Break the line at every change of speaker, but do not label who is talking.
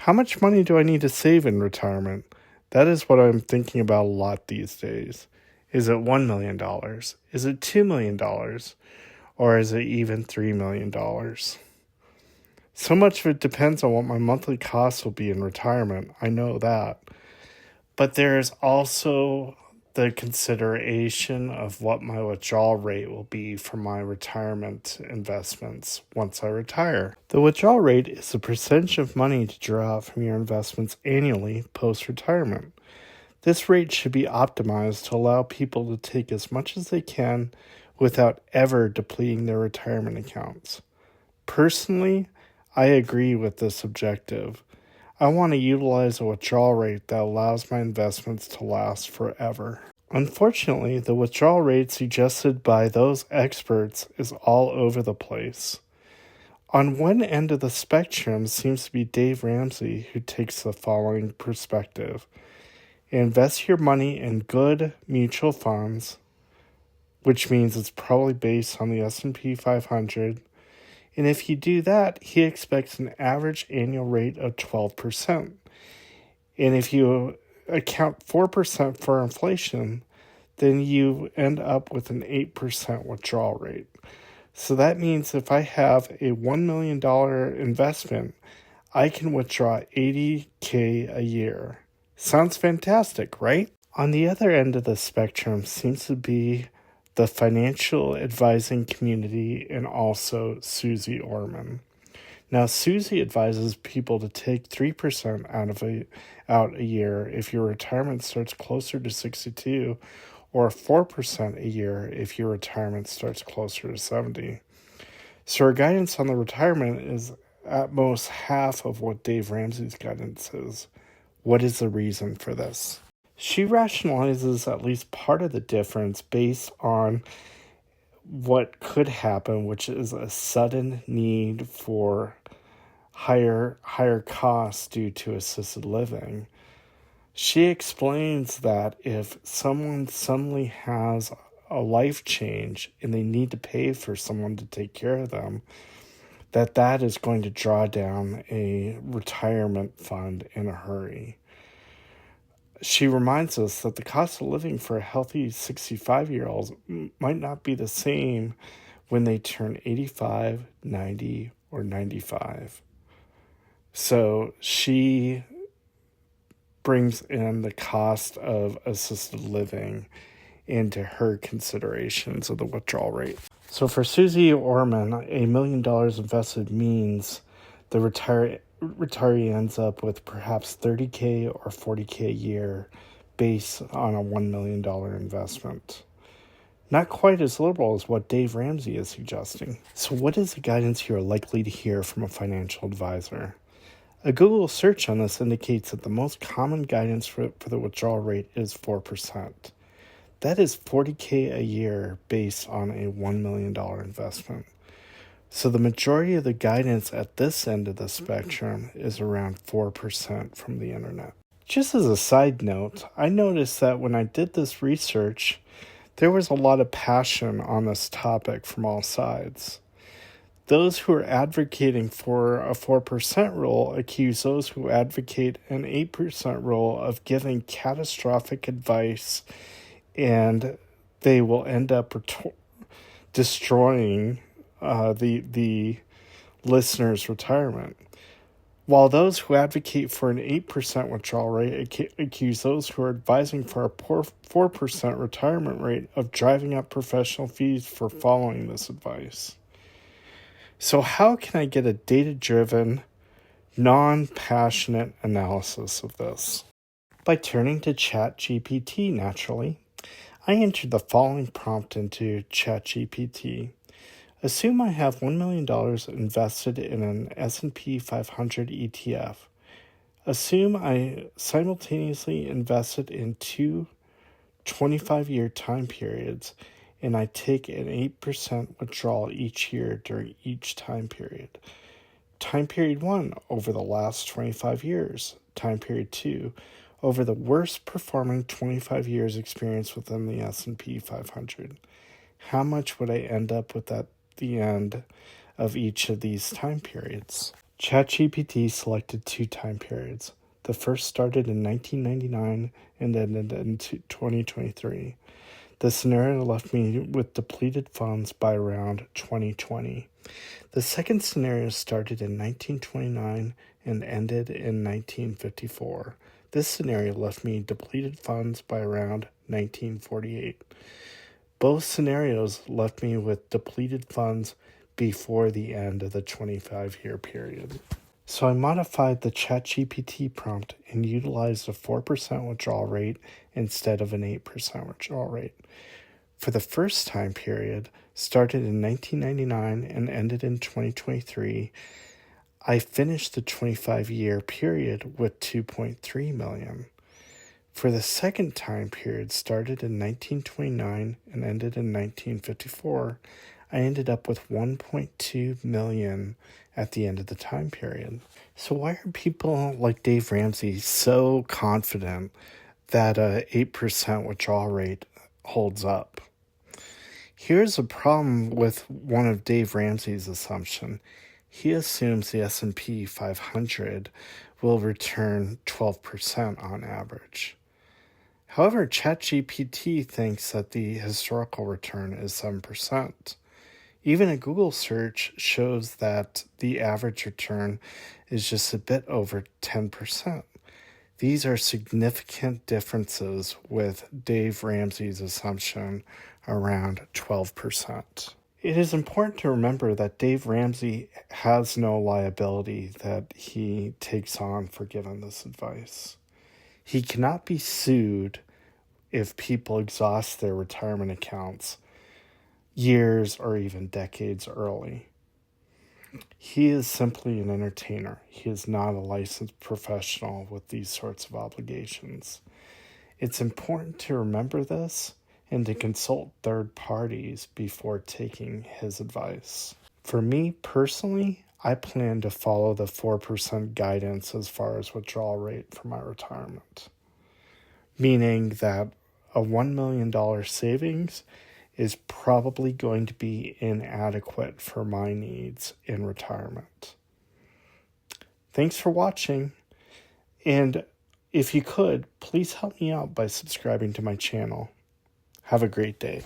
How much money do I need to save in retirement? That is what I'm thinking about a lot these days. Is it $1 million? Is it $2 million? Or is it even $3 million? So much of it depends on what my monthly costs will be in retirement. I know that. But there's also the consideration of what my withdrawal rate will be for my retirement investments once I retire. The withdrawal rate is the percentage of money to draw out from your investments annually post-retirement. This rate should be optimized to allow people to take as much as they can without ever depleting their retirement accounts. Personally, I agree with this objective. I want to utilize a withdrawal rate that allows my investments to last forever. Unfortunately, the withdrawal rate suggested by those experts is all over the place. On one end of the spectrum seems to be Dave Ramsey, who takes the following perspective. Invest your money in good mutual funds, which means it's probably based on the S&P 500. And if you do that, he expects an average annual rate of 12%. And if you account 4% for inflation, then you end up with an 8% withdrawal rate. So that means if I have a $1 million investment, I can withdraw $80,000 a year. Sounds fantastic, right? On the other end of the spectrum seems to be the financial advising community, and also Susie Orman. Now, Susie advises people to take 3% out a year if your retirement starts closer to 62, or 4% a year if your retirement starts closer to 70. So her guidance on the retirement is at most half of what Dave Ramsey's guidance is. What is the reason for this? She rationalizes at least part of the difference based on what could happen, which is a sudden need for higher costs due to assisted living. She explains that if someone suddenly has a life change and they need to pay for someone to take care of them, that is going to draw down a retirement fund in a hurry. She reminds us that the cost of living for a healthy 65-year-old might not be the same when they turn 85, 90, or 95. So she brings in the cost of assisted living into her considerations of the withdrawal rate. So for Susie Orman, $1 million invested means the retiree ends up with perhaps $30,000 or $40,000 a year based on a $1 million investment. Not quite as liberal as what Dave Ramsey is suggesting. So what is the guidance you are likely to hear from a financial advisor? A Google search on this indicates that the most common guidance for the withdrawal rate is 4%. That is $40,000 a year based on a $1 million investment. So the majority of the guidance at this end of the spectrum is around 4% from the internet. Just as a side note, I noticed that when I did this research, there was a lot of passion on this topic from all sides. Those who are advocating for a 4% rule accuse those who advocate an 8% rule of giving catastrophic advice, and they will end up destroying the listener's retirement. While those who advocate for an 8% withdrawal rate accuse those who are advising for a 4% retirement rate of driving up professional fees for following this advice. So how can I get a data-driven, non-passionate analysis of this? By turning to ChatGPT, naturally. I entered the following prompt into ChatGPT. Assume I have $1 million invested in an S&P 500 ETF. Assume I simultaneously invested in two 25-year time periods, and I take an 8% withdrawal each year during each time period. Time period 1, over the last 25 years. Time period 2, over the worst performing 25 years experience within the S&P 500. How much would I end up with at the end of each of these time periods? ChatGPT selected 2 time periods. The first started in 1999 and ended in 2023. The scenario left me with depleted funds by around 2020. The second scenario started in 1929 and ended in 1954. This scenario left me depleted funds by around 1948. Both scenarios left me with depleted funds before the end of the 25-year period. So I modified the ChatGPT prompt and utilized a 4% withdrawal rate instead of an 8% withdrawal rate. For the first time period, started in 1999 and ended in 2023, I finished the 25-year period with $2.3 million. For the second time period, started in 1929 and ended in 1954, I ended up with $1.2 million at the end of the time period. So why are people like Dave Ramsey so confident that a 8% withdrawal rate holds up? Here's a problem with one of Dave Ramsey's assumptions. He assumes the S&P 500 will return 12% on average. However, ChatGPT thinks that the historical return is 7%. Even a Google search shows that the average return is just a bit over 10%. These are significant differences with Dave Ramsey's assumption around 12%. It is important to remember that Dave Ramsey has no liability that he takes on for giving this advice. He cannot be sued if people exhaust their retirement accounts years or even decades early. He is simply an entertainer. He is not a licensed professional with these sorts of obligations. It's important to remember this and to consult third parties before taking his advice. For me personally, I plan to follow the 4% guidance as far as withdrawal rate for my retirement, meaning that a $1 million savings is probably going to be inadequate for my needs in retirement. Thanks for watching, and if you could, please help me out by subscribing to my channel. Have a great day.